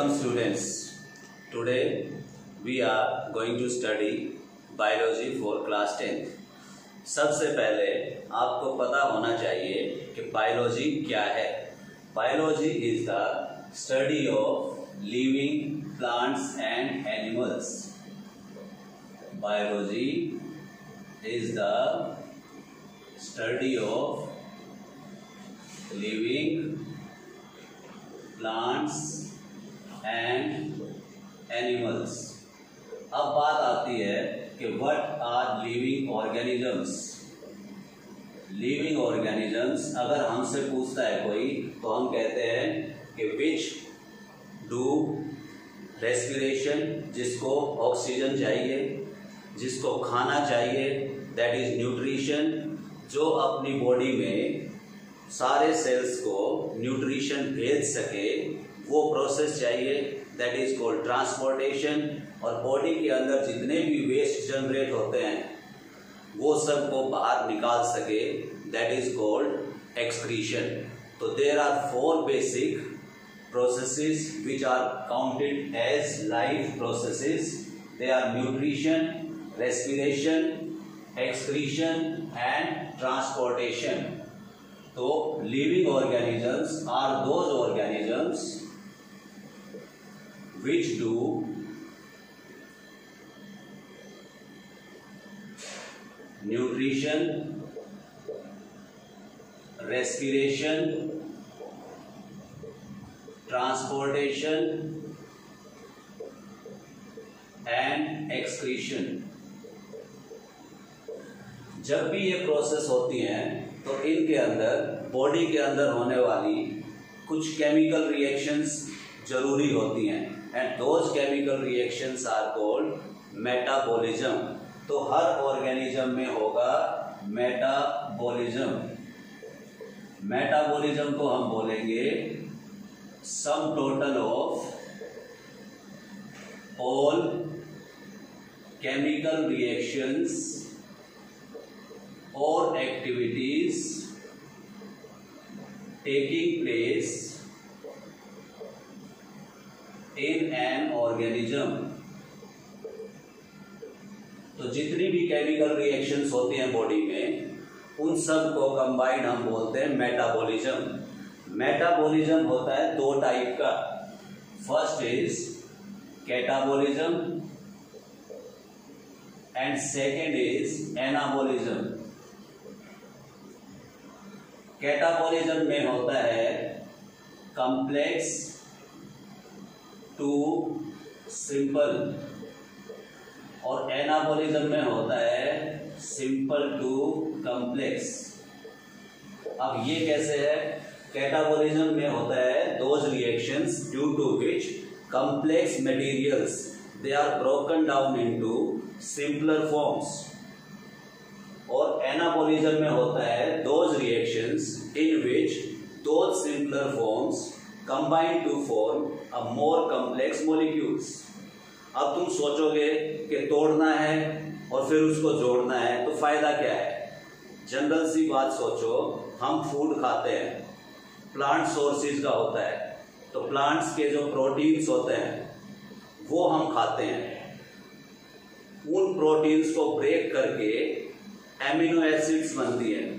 Welcome students. Today we are going to study biology for class 10th. सबसे पहले आपको पता होना चाहिए कि बायोलॉजी क्या है. Biology is the study of living plants and animals. Biology is the study of living plants and animals. अब बात आती है कि what are living organisms. Living organisms अगर हमसे पूछता है कोई तो हम कहते हैं कि विच डू रेस्पिरेशन, जिसको ऑक्सीजन चाहिए, जिसको खाना चाहिए, दैट इज न्यूट्रिशन, जो अपनी बॉडी में सारे सेल्स को न्यूट्रिशन भेज सके, वो प्रोसेस चाहिए, दैट इज कॉल्ड ट्रांसपोर्टेशन. और बॉडी के अंदर जितने भी वेस्ट जनरेट होते हैं वो सब को बाहर निकाल सके, दैट इज कॉल्ड एक्सक्रीशन. तो there are 4 basic processes which are counted as life processes. They are nutrition, respiration, excretion and transportation. तो living organisms are those organisms which do nutrition, respiration, transportation and excretion. जब भी ये process होती हैं तो इनके अंदर, बॉडी के अंदर होने वाली कुछ केमिकल रिएक्शंस जरूरी होती हैं, and those chemical reactions are called metabolism. तो हर ऑर्गेनिज्म में होगा मेटाबॉलिज्म. मेटाबॉलिज्म को हम बोलेंगे sum total of all chemical reactions और activities taking place in an organism. तो जितनी भी केमिकल रिएक्शंस होती हैं बॉडी में, उन सब को कंबाइंड हम बोलते हैं मेटाबॉलिज्म. मेटाबॉलिज्म होता है 2 टाइप का. First is catabolism and second is anabolism. Catabolism में होता है कॉम्प्लेक्स टू सिंपल, और एनाबॉलिज्म में होता है सिंपल टू कॉम्प्लेक्स. अब ये कैसे है? कैटाबॉलिज्म में होता है those reactions due to which complex materials they are broken down into simpler forms. और एनाबॉलिज्म में होता है those reactions in which those simpler forms combine to form a more complex molecules. अब तुम सोचोगे कि तोड़ना है और फिर उसको जोड़ना है तो फायदा क्या है? जनरल सी बात सोचो, हम फूड खाते हैं, प्लांट सोर्सेज का होता है, तो प्लांट्स के जो प्रोटीन्स होते हैं वो हम खाते हैं. उन प्रोटीन्स को ब्रेक करके एमिनो एसिड्स बनती हैं.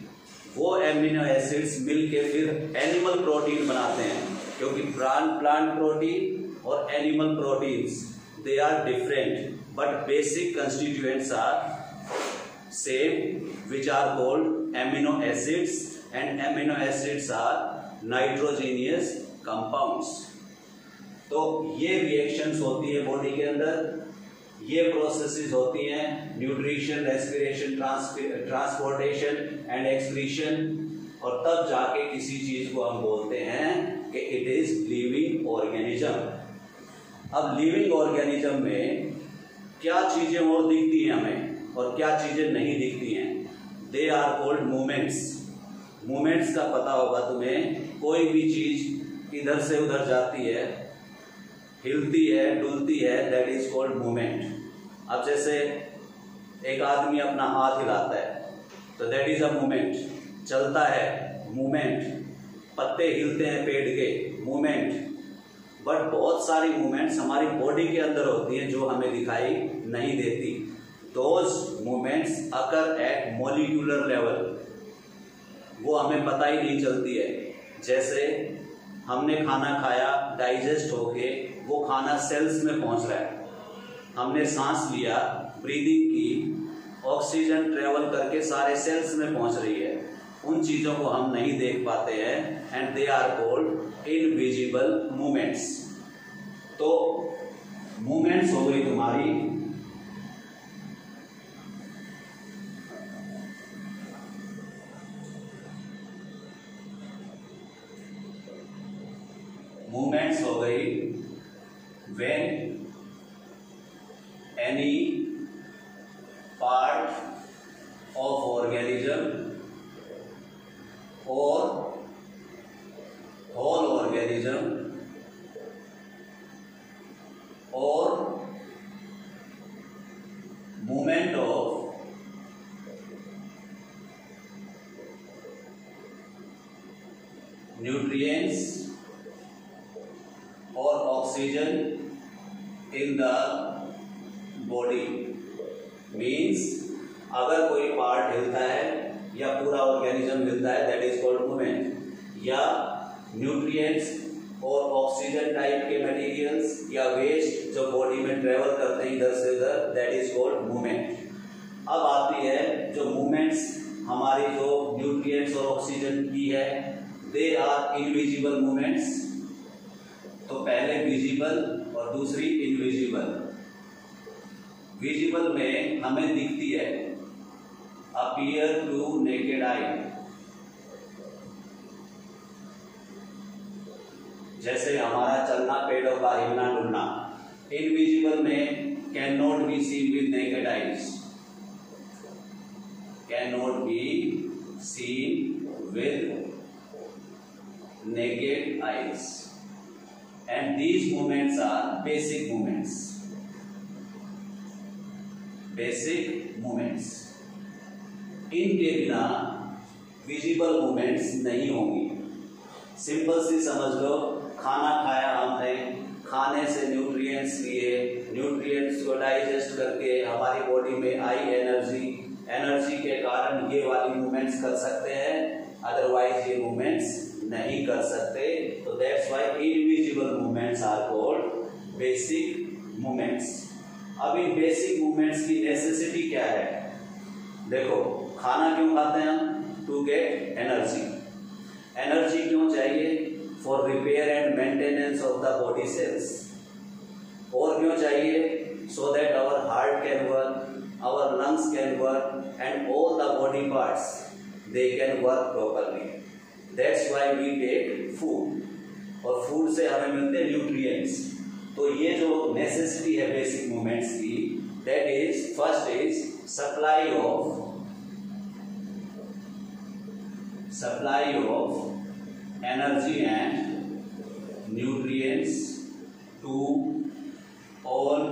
वो एमिनो एसिड्स मिलके फिर एनिमल प्रोटीन बनाते हैं, क्योंकि प्लांट प्रोटीन और animal proteins they are different but basic constituents are same, which are called amino acids, and amino acids are nitrogenous compounds. तो ये रिएक्शंस होती है बॉडी के अंदर, ये प्रोसेसेस होती हैं nutrition, respiration, transportation and excretion, और तब जाके किसी चीज को हम बोलते हैं कि इट इज लिविंग ऑर्गेनिज्म. अब लिविंग ऑर्गेनिज्म में क्या चीजें और दिखती हैं हमें और क्या चीजें नहीं दिखती हैं? They are called movements. Movements का पता होगा तुम्हें, कोई भी चीज इधर से उधर जाती है, हिलती है, डुलती है, दैट इज कॉल्ड मूवमेंट. अब जैसे एक आदमी अपना हाथ हिलाता है तो दैट इज अ मूवमेंट. चलता है, मूवमेंट. पत्ते हिलते हैं पेड़ के, मूवमेंट. बट बहुत सारी मूवमेंट्स हमारी बॉडी के अंदर होती हैं जो हमें दिखाई नहीं देती। Those movements occur at molecular level, वो हमें पता ही नहीं चलती है। जैसे हमने खाना खाया, डाइजेस्ट होके वो खाना सेल्स में पहुंच रहा है, हमने सांस लिया, ब्रीदिंग की, ऑक्सीजन ट्रेवल करके सारे सेल्स में पहुंच रही है, उन चीजों को हम नहीं देख पाते हैं and they are called invisible movements. तो मूवमेंट्स हो गई तुम्हारी मूवमेंट्स हो गई when any part of organism or whole organism or movement of nutrients or oxygen in the body. Means अगर कोई पार्ट हिलता है या पूरा ऑर्गेनिज्म हिलता है दैट इज कॉल्ड मूवमेंट, या न्यूट्रिएंट्स और ऑक्सीजन टाइप के मटेरियल्स या वेस्ट जो बॉडी में ट्रेवल करते हैं इधर से उधर दैट इज कॉल्ड मूवमेंट। अब आती है जो मूवमेंट्स हमारी जो न्यूट्रिएंट्स और ऑक्सीजन की है, दे आर इनविजिबल मूवमेंट्स। तो पहले विजिबल और दूसरी इनविजिबल। विजिबल में हमें दिखती है, अपीयर टू नेकेड आई, जैसे हमारा चलना, पेड़ों का हिलना डुलना। इनविजिबल में can not be seen with naked eyes, can not be seen with naked eyes and these movements are basic movements. Basic movements, इनके बिना विजिबल मूवमेंट्स नहीं होंगी। सिंपल सी समझ लो, खाना खाया हमने, खाने से न्यूट्रिएंट्स लिए, न्यूट्रिएंट्स को डाइजेस्ट करके हमारी बॉडी में आई एनर्जी, एनर्जी के कारण ये वाली मूवमेंट्स कर सकते हैं, अदरवाइज ये मूवमेंट्स नहीं कर सकते। तो that's why invisible movements are called basic movements. अब इन बेसिक मूवमेंट्स की नेसेसिटी क्या है? देखो, खाना क्यों खाते हैं हम? To get energy. एनर्जी क्यों चाहिए? For repair and maintenance of the body cells. और क्यों चाहिए? So that our heart can work, our lungs can work and all the body parts they can work properly. That's why we take food, और food से हमें मिलते हैं nutrients. तो ये जो नेसेसिटी है बेसिक मूवमेंट्स की, that is first is supply of energy and nutrients to all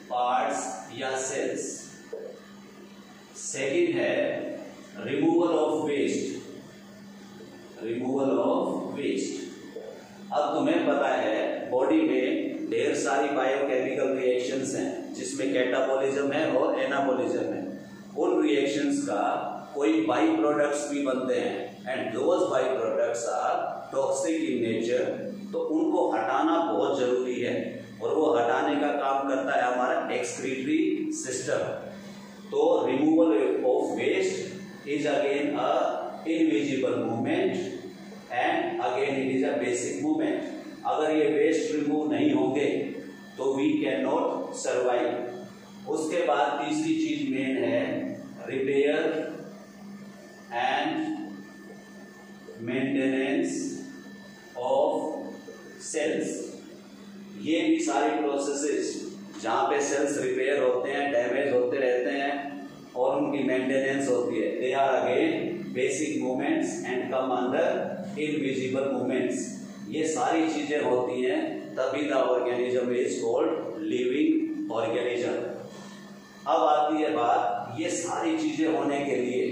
parts या सेल्स। सेकंड है removal of waste, removal of waste. अब तुम्हें पता है बॉडी में ढेर सारी बायोकेमिकल रिएक्शंस हैं जिसमें कैटाबॉलिज्म है और एनाबॉलिज्म है। उन रिएक्शंस का कोई बाई प्रोडक्ट्स भी बनते हैं and those by products are toxic in nature. तो उनको हटाना बहुत जरूरी है और वो हटाने का काम करता है हमारा एक्सक्रीटरी सिस्टम। तो removal of waste is again a invisible movement and again it is a basic movement. अगर ये वेस्ट रिमूव नहीं होंगे तो वी कैन नॉट सर्वाइव। उसके बाद तीसरी चीज मेन है repair and maintenance of cells. ये भी सारी प्रोसेसेस जहां पे सेल्स रिपेयर होते हैं, डैमेज होते रहते हैं और उनकी मेंटेनेंस होती है, they are again basic movements and come under invisible movements. ये सारी चीजें होती हैं तभी the organism is called living organism. अब आती है बात, ये सारी चीजें होने के लिए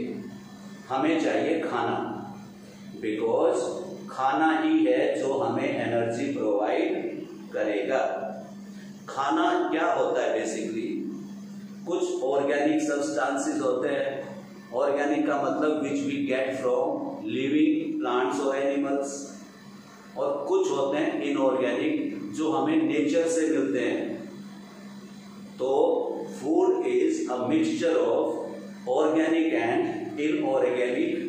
हमें चाहिए खाना, बिकॉज खाना ही है जो हमें एनर्जी प्रोवाइड करेगा। खाना क्या होता है बेसिकली? कुछ ऑर्गेनिक सब्सटेंसेस होते हैं। ऑर्गेनिक का मतलब which we get from living plants और एनिमल्स, और कुछ होते हैं इनऑर्गेनिक जो हमें नेचर से मिलते हैं। तो food is a mixture of organic and inorganic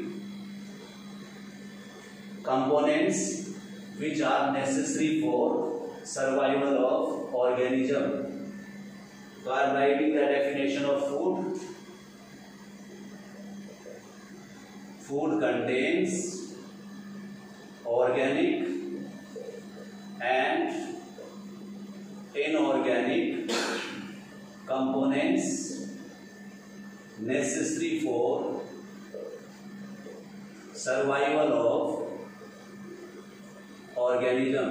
components which are necessary for survival of organism. So I am writing the definition of food. Food contains organic and inorganic components necessary for survival of organism,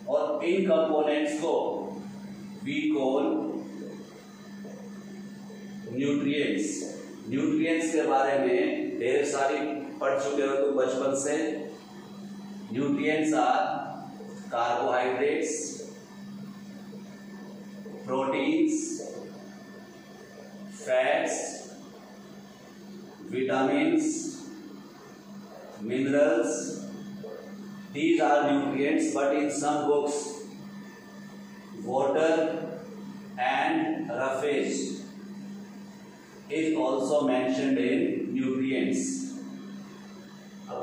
और इन components को we call nutrients. Nutrients के बारे में ढेर सारी पढ़ चुके हो तुम बचपन से। Nutrients are carbohydrates, proteins, fats, vitamins, minerals. These are nutrients, but in some books water and roughage is also mentioned in nutrients.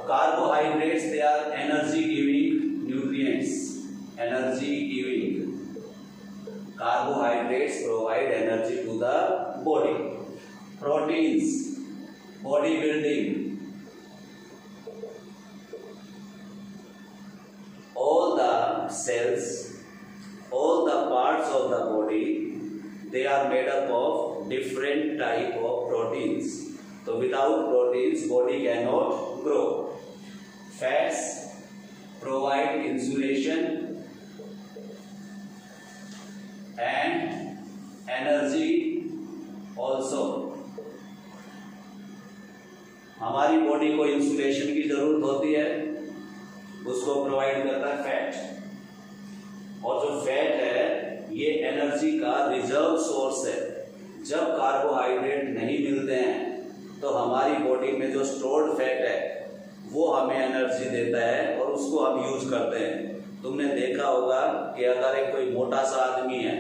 Carbohydrates, they are energy giving nutrients. Energy giving carbohydrates provide energy to the body. Proteins, body building. Cells, all the parts of the body, they are made up of different type of proteins. So without proteins body cannot grow. Fats provide insulation and energy also. हमारी body को insulation की जरूरत होती है, उसको provide करता है fat. और जो फैट है ये एनर्जी का रिजर्व सोर्स है। जब कार्बोहाइड्रेट नहीं मिलते हैं तो हमारी बॉडी में जो स्टोर्ड फैट है वो हमें एनर्जी देता है और उसको हम यूज करते हैं। तुमने देखा होगा कि अगर एक कोई मोटा सा आदमी है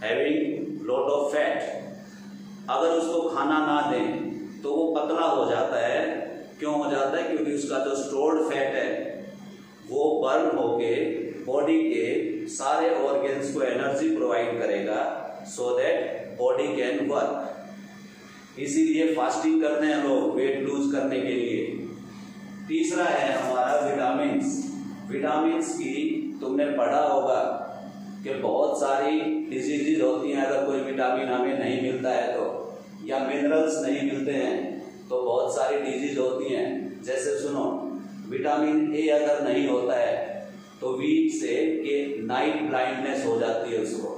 हैविंग लॉट ऑफ फैट, अगर उसको खाना ना दें तो वो पतला हो जाता है। क्यों हो जाता है? क्योंकि उसका जो स्टोर्ड फैट है वो बर्न होके बॉडी के सारे ऑर्गन्स को एनर्जी प्रोवाइड करेगा so that body can work. इसीलिए फास्टिंग करते हैं लोग वेट लूज करने के लिए। तीसरा है हमारा विटामिन्स। विटामिन्स की तुमने पढ़ा होगा कि बहुत सारी डिजीजेज होती हैं अगर कोई विटामिन हमें नहीं मिलता है तो, या मिनरल्स नहीं मिलते हैं तो बहुत सारी डिजीज होती हैं। जैसे सुनो, विटामिन ए अगर नहीं होता है तो वीक से कि नाइट ब्लाइंडनेस हो जाती है उसको।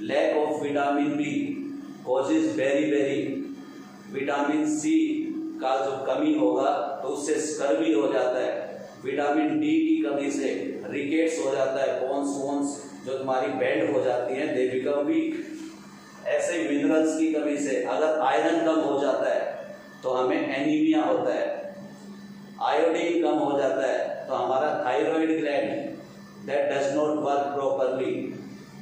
Lack of vitamin B causes beri. Vitamin C का जो कमी होगा तो उससे स्कर्वी हो जाता है। विटामिन डी की कमी से रिकेट्स हो जाता है, बोन्स जो तुम्हारी बेंड हो जाती हैं दे बिकम वीक। ऐसे मिनरल्स की कमी से अगर आयरन कम हो जाता है तो हमें एनीमिया होता है। आयोडीन कम हो जाता है तो हमारा thyroid gland that does not work properly.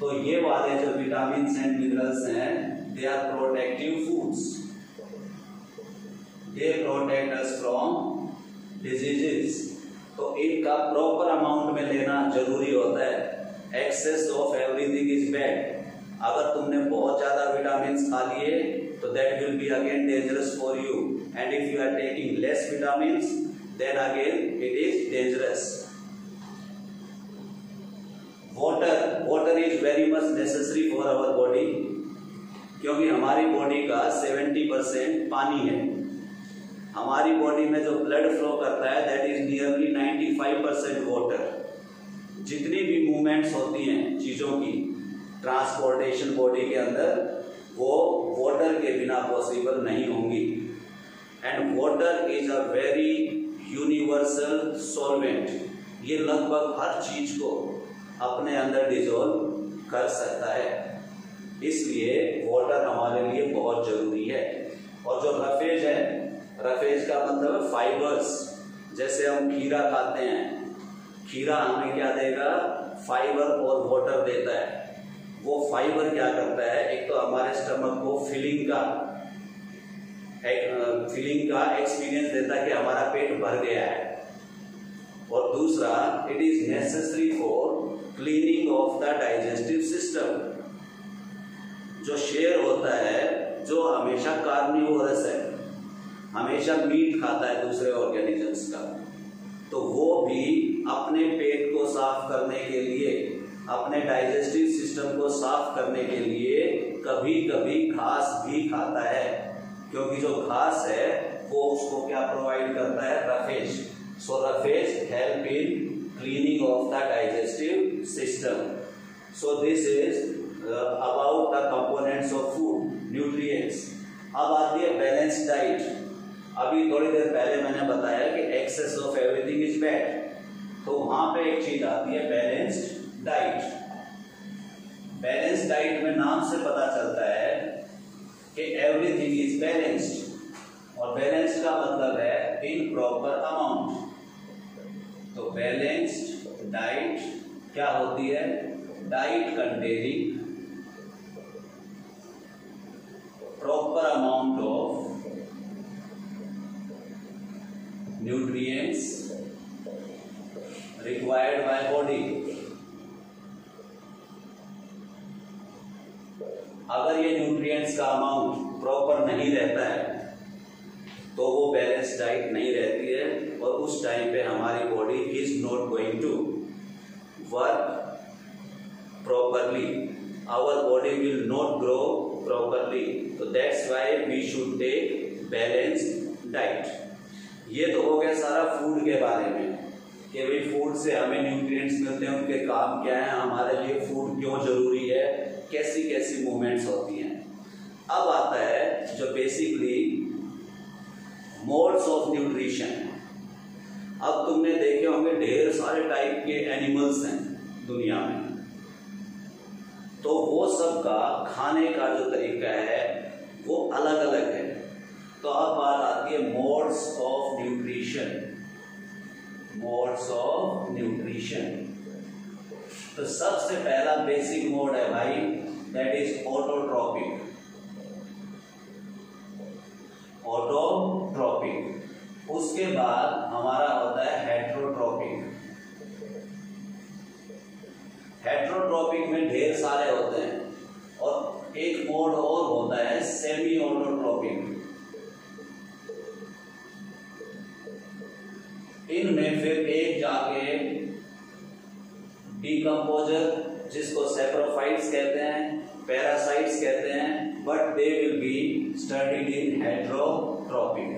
तो ये वाले जो विटामिन एंड मिनरल्स हैं they are protective foods, they protect us from diseases. तो इनका प्रॉपर अमाउंट में लेना जरूरी होता है। Excess of everything is bad. अगर तुमने बहुत ज्यादा विटामिन खा लिए तो that will be again dangerous for you, and if you are taking less vitamin then again it is dangerous. Water is very much necessary for our body, क्योंकि हमारी body का 70% पानी है। हमारी बॉडी में जो ब्लड फ्लो करता है दैट इज नियरली 95% वाटर। जितनी भी मूवमेंट्स होती हैं चीजों की ट्रांसपोर्टेशन बॉडी के अंदर वो वाटर के बिना पॉसिबल नहीं होंगी। And water is a very universal solvent, ये लगभग हर चीज को अपने अंदर डिजोल्व कर सकता है, इसलिए वाटर हमारे लिए बहुत जरूरी है। और जो रफेज है, रफेज का मतलब है फाइबर्स। जैसे हम खीरा खाते हैं, खीरा हमें क्या देगा, फाइबर और वाटर देता है। वो फाइबर क्या करता है, एक तो हमारे स्टमक को फिलिंग का एक्सपीरियंस देता है कि हमारा पेट भर गया है, और दूसरा it is necessary for cleaning of the digestive system. जो शेर होता है, जो हमेशा कार्निवोरस है, हमेशा मीट खाता है दूसरे ऑर्गेनिजम्स का, तो वो भी अपने पेट को साफ करने के लिए, अपने डाइजेस्टिव सिस्टम को साफ करने के लिए कभी कभी घास भी खाता है, क्योंकि जो घास है वो उसको क्या प्रोवाइड करता है, roughage. So roughage help in cleaning of the digestive system. So this is about the components of food, nutrients. अब आती है बैलेंस्ड डाइट। अभी थोड़ी देर पहले मैंने बताया कि excess of everything is bad, तो वहां पे एक चीज आती है बैलेंस्ड डाइट। बैलेंस्ड डाइट में नाम से पता चलता है कि एवरीथिंग इज बैलेंस्ड, और बैलेंस्ड का मतलब है इन प्रॉपर अमाउंट। तो बैलेंस्ड डाइट क्या होती है, diet containing proper amount of nutrients required by body. अगर ये न्यूट्रिएंट्स का अमाउंट प्रॉपर नहीं रहता है तो वो बैलेंस डाइट नहीं रहती है, और उस टाइम पे हमारी body is not going to work properly, our body will not grow properly. तो that's why we should take balanced diet. ये तो हो गया सारा फूड के बारे में कि भाई फूड से हमें न्यूट्रिएंट्स मिलते हैं, उनके काम क्या है, हमारे लिए फूड क्यों जरूरी है, कैसी कैसी मूवमेंट्स होती हैं। अब आता है जो बेसिकली मोड्स ऑफ न्यूट्रिशन। अब तुमने देखे होंगे ढेर सारे टाइप के एनिमल्स हैं दुनिया में, तो वो सब का खाने का जो तरीका है वो अलग अलग है। तो अब बात आती है modes of nutrition. Modes of nutrition, तो सबसे पहला बेसिक मोड है भाई, दैट इज ऑटोट्रॉपिक। ऑटोट्रॉपिक। उसके बाद हमारा होता है हेट्रोट्रॉपिक। हेट्रोट्रॉपिक में ढेर सारे होते हैं, और एक मोड और होता है सेमी ऑटोट्रॉपिक। इनमें फिर एक जाके डीकंपोजर, जिसको सैप्रोफाइट्स कहते हैं, पैरासाइट्स कहते हैं, but they will be studied in heterotrophic.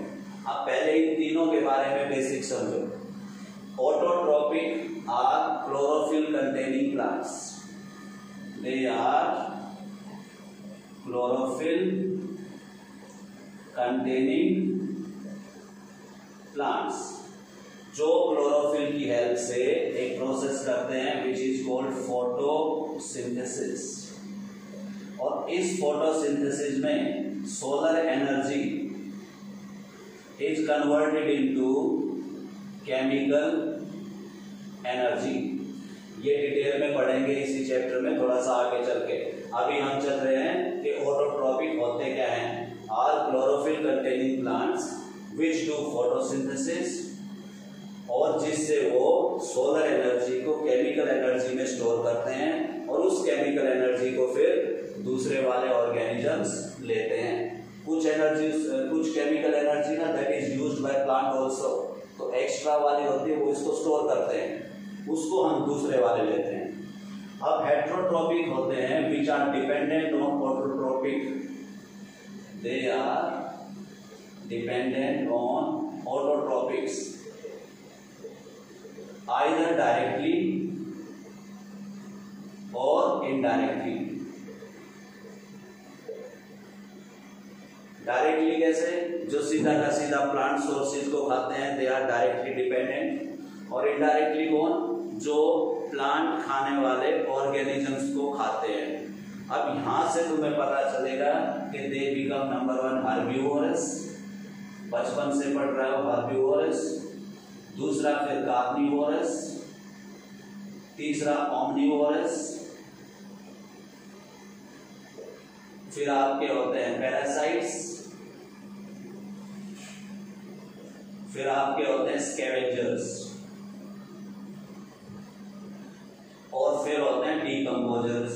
अब पहले इन तीनों के बारे में बेसिक समझो। Autotrophic are chlorophyll containing plants, they are chlorophyll containing plants, जो क्लोरोफिल की हेल्प से एक प्रोसेस करते हैं विच इज कॉल्ड फोटोसिंथेसिस। और इस फोटोसिंथेसिस में solar energy is converted into chemical energy. ये डिटेल में पढ़ेंगे इसी चैप्टर में थोड़ा सा आगे चल के। अभी हम चल रहे हैं कि ऑटोट्रॉपिक होते क्या हैं, are chlorophyll containing plants which do photosynthesis, और जिससे वो सोलर एनर्जी को केमिकल एनर्जी में स्टोर करते हैं, और उस केमिकल एनर्जी को फिर दूसरे वाले ऑर्गेनिजम्स लेते हैं। कुछ एनर्जी, कुछ केमिकल एनर्जी ना that is used by plant also, तो एक्स्ट्रा वाली होती है वो इसको स्टोर करते हैं, उसको हम दूसरे वाले लेते हैं। अब हेट्रोट्रॉपिक होते हैं which are dependent on autotrophic, they are dependent on autotrophics either directly or indirectly। Directly कैसे, जो सीधा का सीधा प्लांट सोर्सेज को खाते हैं, दे आर डायरेक्टली डिपेंडेंट। और इनडायरेक्टली कौन? जो प्लांट खाने वाले ऑर्गेनिजम्स को खाते हैं। अब यहां से तुम्हें पता चलेगा कि दे बिकम नंबर 1 हर्बिवोरस, बचपन से पढ़ रहे हो हर्बिवोरस। दूसरा फिर कार्निवोरस, तीसरा ओमनिवोरस, फिर आपके होते हैं पैरासाइट्स, फिर आपके होते हैं स्कैवेंजर्स, और फिर होते हैं डीकंपोजर्स।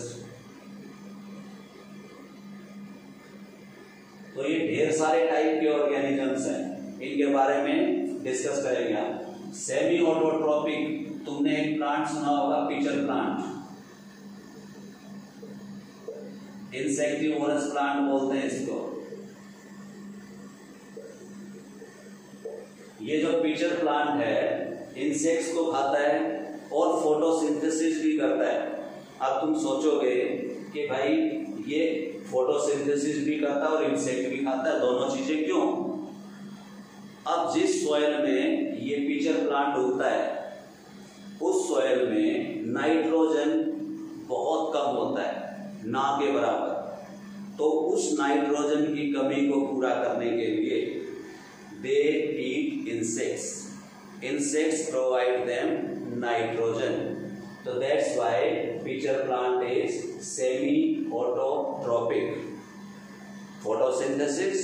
तो ये ढेर सारे टाइप के ऑर्गेनिजम्स हैं, इनके बारे में डिस्कस करेंगे आप। सेमी ऑटोट्रॉपिक, तुमने एक प्लांट सुना होगा पिचर प्लांट, इंसेक्टिवोरस प्लांट बोलते हैं इसको। ये जो पिचर प्लांट है इंसेक्ट्स को खाता है और फोटोसिंथेसिस भी करता है। अब तुम सोचोगे कि भाई ये फोटोसिंथेसिस भी करता है और इंसेक्ट भी खाता है, दोनों चीजें क्यों? अब जिस सॉइल में ये पिचर प्लांट उगता है उस सॉइल में नाइट्रोजन बहुत कम होता है, ना के बराबर। तो उस नाइट्रोजन की कमी को पूरा करने के लिए दे ईट insects. Insects provide them nitrogen. So that's why pitcher plant is semi-autotrophic. Photosynthesis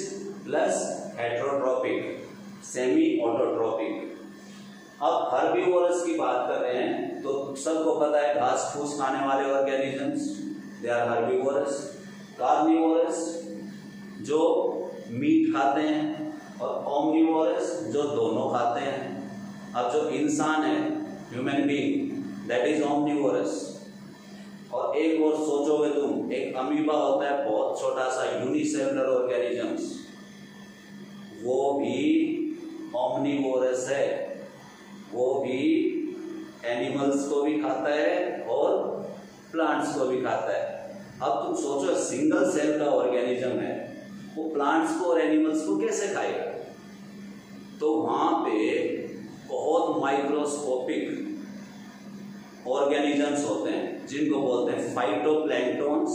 plus heterotrophic. Semi-autotrophic. अब हर्बिवोरस की बात कर रहे हैं तो सबको पता है घास फूस खाने वाले organisms, they are herbivorous. Carnivorous जो मीट खाते हैं, और ओमनिवोरस जो दोनों खाते हैं। अब जो इंसान है, human being, that is omnivorous. और एक और सोचोगे तुम, एक अमीबा होता है बहुत छोटा सा यूनिसेलुलर ऑर्गेनिजम्स, वो भी ओमनिवोरस है, वो भी एनिमल्स को भी खाता है और प्लांट्स को भी खाता है। अब तुम सोचो सिंगल सेल का ऑर्गेनिज्म है, वो प्लांट्स को और एनिमल्स को कैसे खाएगा? तो वहां पे बहुत माइक्रोस्कोपिक ऑर्गेनिजम्स होते हैं जिनको बोलते हैं फाइटोप्लैंक्टन्स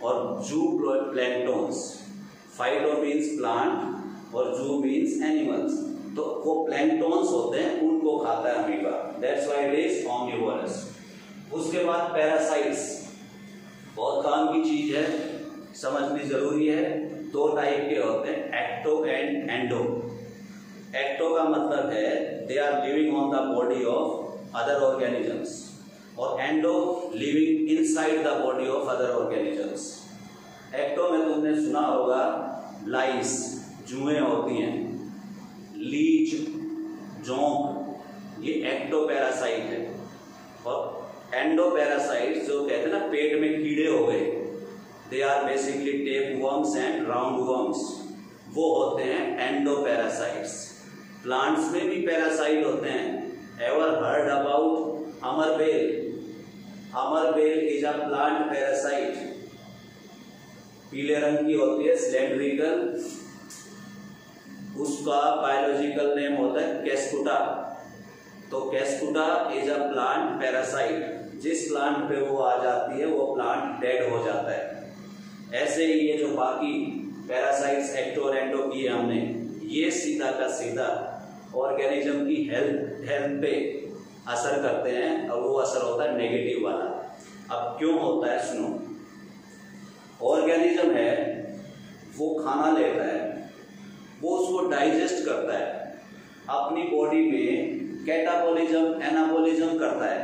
और जूप्लैंक्टन्स। फाइटो मीन्स प्लांट और जू मीन्स एनिमल्स। तो वो प्लैंक्टन्स होते हैं, उनको खाता है amoeba, that's why it is omnivorous. उसके बाद पैरासाइट्स, बहुत काम की चीज है, समझनी जरूरी है। दो टाइप के होते हैं, एक्टो एंड एंडो। एक्टो का मतलब है they are living on the body of other organisms, और endo living inside the body of other organisms. Ecto में तुमने सुना होगा लाइस, जुएं होती हैं, लीच, जोंक, ये एक्टो पैरासाइट है। और एंडो पैरासाइट जो कहते हैं ना पेट में कीड़े हो गए, they are basically tape worms and round worms, वो होते हैं एंडो पैरासाइट्स। प्लांट्स में भी पैरासाइट होते हैं। एवर हर्ड अबाउट अमरबेल? अमरबेल इज अ प्लांट पैरासाइट, पीले रंग की होती है, सिलेंड्रिकल। उसका बायोलॉजिकल नेम होता है कैस्कुटा। तो कैस्कुटा इज अ प्लांट पैरासाइट, जिस प्लांट पे वो आ जाती है वो प्लांट डेड हो जाता है। ऐसे ही ये जो बाकी पैरासाइट्स एक्टो और एंडो किए हमने, ये सीधा का सीधा ऑर्गेनिज्म की हेल्थ पे असर करते हैं, और वो असर होता है नेगेटिव वाला। अब क्यों होता है सुनो। ऑर्गेनिज्म है वो खाना लेता है, वो उसको डाइजेस्ट करता है, अपनी बॉडी में कैटाबॉलिज्म एनाबॉलिज्म करता है,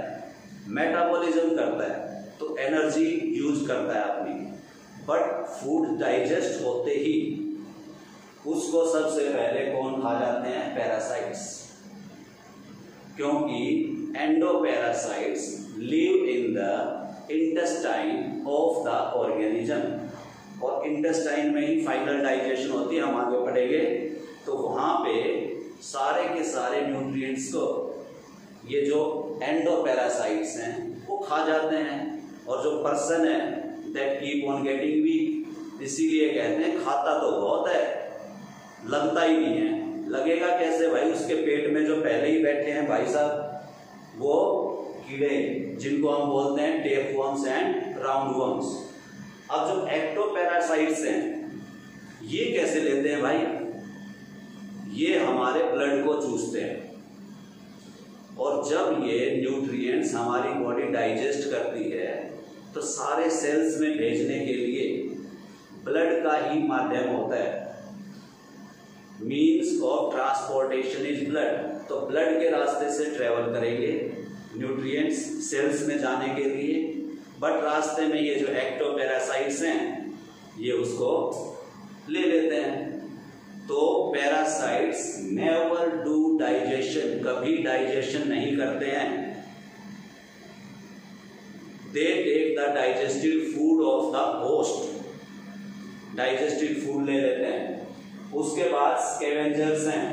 मेटाबॉलिज्म करता है, तो एनर्जी यूज करता है अपनी। बट फूड डाइजेस्ट होते ही उसको सबसे पहले कौन खा जाते हैं? पैरासाइट्स। क्योंकि endoparasites live in the intestine of the organism, और इंटेस्टाइन में ही फाइनल डाइजेशन होती है, हम आगे पढ़ेंगे। तो वहां पे सारे के सारे न्यूट्रिएंट्स को ये जो एंडोपैरासाइट्स हैं वो खा जाते हैं, और जो पर्सन है that keep on getting weak, इसीलिए कहते हैं खाता तो बहुत है लगता ही नहीं है। लगेगा कैसे भाई? उसके पेट में जो पहले ही बैठे हैं भाई साहब, वो कीड़े जिनको हम बोलते हैं टेपवर्म्स एंड राउंडवर्म्स। अब जो एक्टोपैरासाइट्स हैं ये कैसे लेते हैं भाई? ये हमारे ब्लड को चूसते हैं, और जब ये न्यूट्रिएंट्स हमारी बॉडी डाइजेस्ट करती है तो सारे सेल्स में भेजने के लिए ब्लड का ही माध्यम होता है। Means of transportation is blood. तो ब्लड के रास्ते से ट्रेवल करेंगे न्यूट्रिएंट्स सेल्स में जाने के लिए, बट रास्ते में ये जो एक्टोपैरासाइट्स हैं ये उसको ले लेते हैं। तो पैरासाइट्स नेवर डू डाइजेशन, कभी डाइजेशन नहीं करते हैं। They take the digestive food of the host, digestive food ले लेते हैं। उसके बाद स्कैवेंजर्स हैं।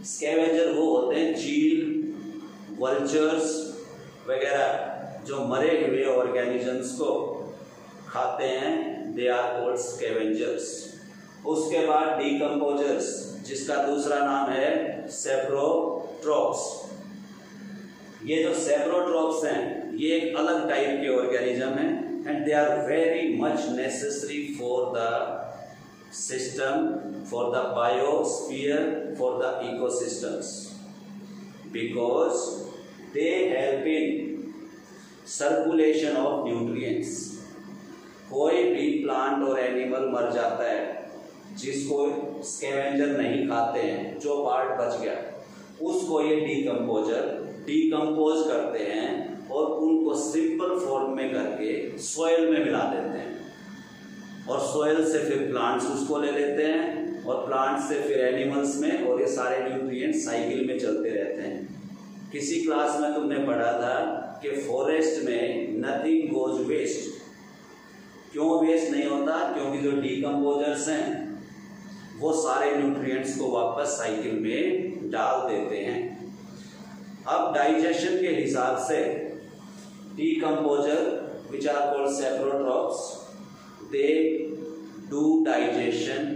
स्कैवेंजर वो होते हैं चील, वल्चर्स वगैरह जो मरे हुए ऑर्गेनिजम्स को खाते हैं, दे आर कॉल्ड स्कैवेंजर्स। उसके बाद डीकम्पोजर्स, जिसका दूसरा नाम है सेप्रोट्रॉप्स। ये जो सेप्रोट्रॉप्स हैं ये एक अलग टाइप के ऑर्गेनिज्म हैं, and they are very much necessary for the system, for the biosphere, for the ecosystems, because they help in circulation of nutrients। कोई भी प्लांट और एनिमल मर जाता है जिसको स्कैवेंजर नहीं खाते हैं, जो पार्ट बच गया उसको ये डीकम्पोजर डीकम्पोज करते हैं और उनको सिंपल फॉर्म में करके सॉइल में मिला देते हैं, और सॉइल से फिर प्लांट्स उसको ले लेते हैं, और प्लांट्स से फिर एनिमल्स में, और ये सारे न्यूट्रिएंट साइकिल में चलते रहते हैं। किसी क्लास में तुमने पढ़ा था कि फॉरेस्ट में नथिंग गोज वेस्ट। क्यों वेस्ट नहीं होता? क्योंकि जो डीकम्पोजर्स हैं वो सारे न्यूट्रिएंट्स को वापस साइकिल में डाल देते हैं। अब डाइजेशन के हिसाब से decomposer which are called saprotrophs, they do digestion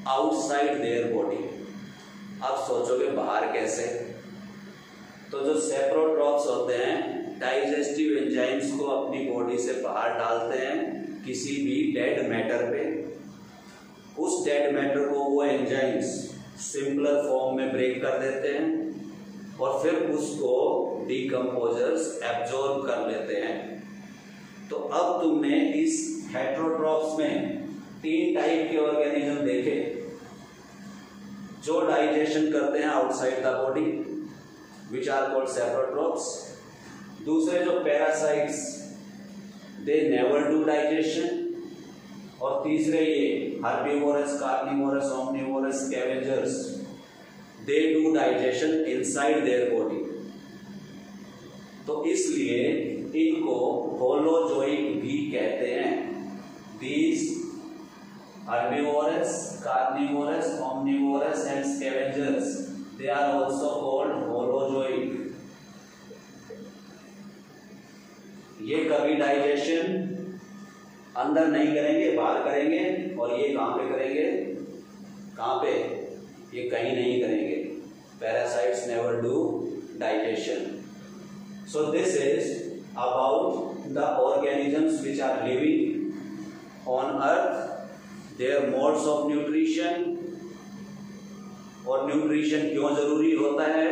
outside their body। अब सोचोगे बाहर कैसे? तो जो सेप्रोट्रॉप्स होते हैं डाइजेस्टिव एंजाइम्स को अपनी बॉडी से बाहर डालते हैं किसी भी डेड मैटर पे। उस डेड मैटर को वो एंजाइम्स सिंपलर फॉर्म में ब्रेक कर देते हैं, और फिर उसको डीकम्पोजर्स एब्जॉर्ब कर लेते हैं। तो अब तुमने इस हेट्रोट्रॉप्स में 3 टाइप के ऑर्गेनिज्म देखे जो डाइजेशन करते हैं outside the body, which are called saprotrophs. दूसरे जो parasites, they never do digestion. और तीसरे ये herbivorous, carnivorous, omnivorous, scavengers, they do digestion inside their body. तो इसलिए इनको होलोजोइक भी कहते हैं। These herbivores, carnivorous, omnivorous and scavengers, they are also called holozoic। ये कभी डाइजेशन अंदर नहीं करेंगे, बाहर करेंगे, और ये कहाँ पे करेंगे? कहाँ पे? ये कहीं नहीं करेंगे। Parasites never do digestion। So this is about the organisms which are living on earth, their modes of nutrition, और न्यूट्रिशन क्यों जरूरी होता है।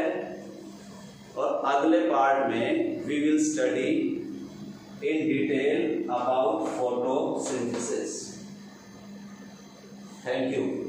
और अगले पार्ट में we will study in detail about photosynthesis। Thank you।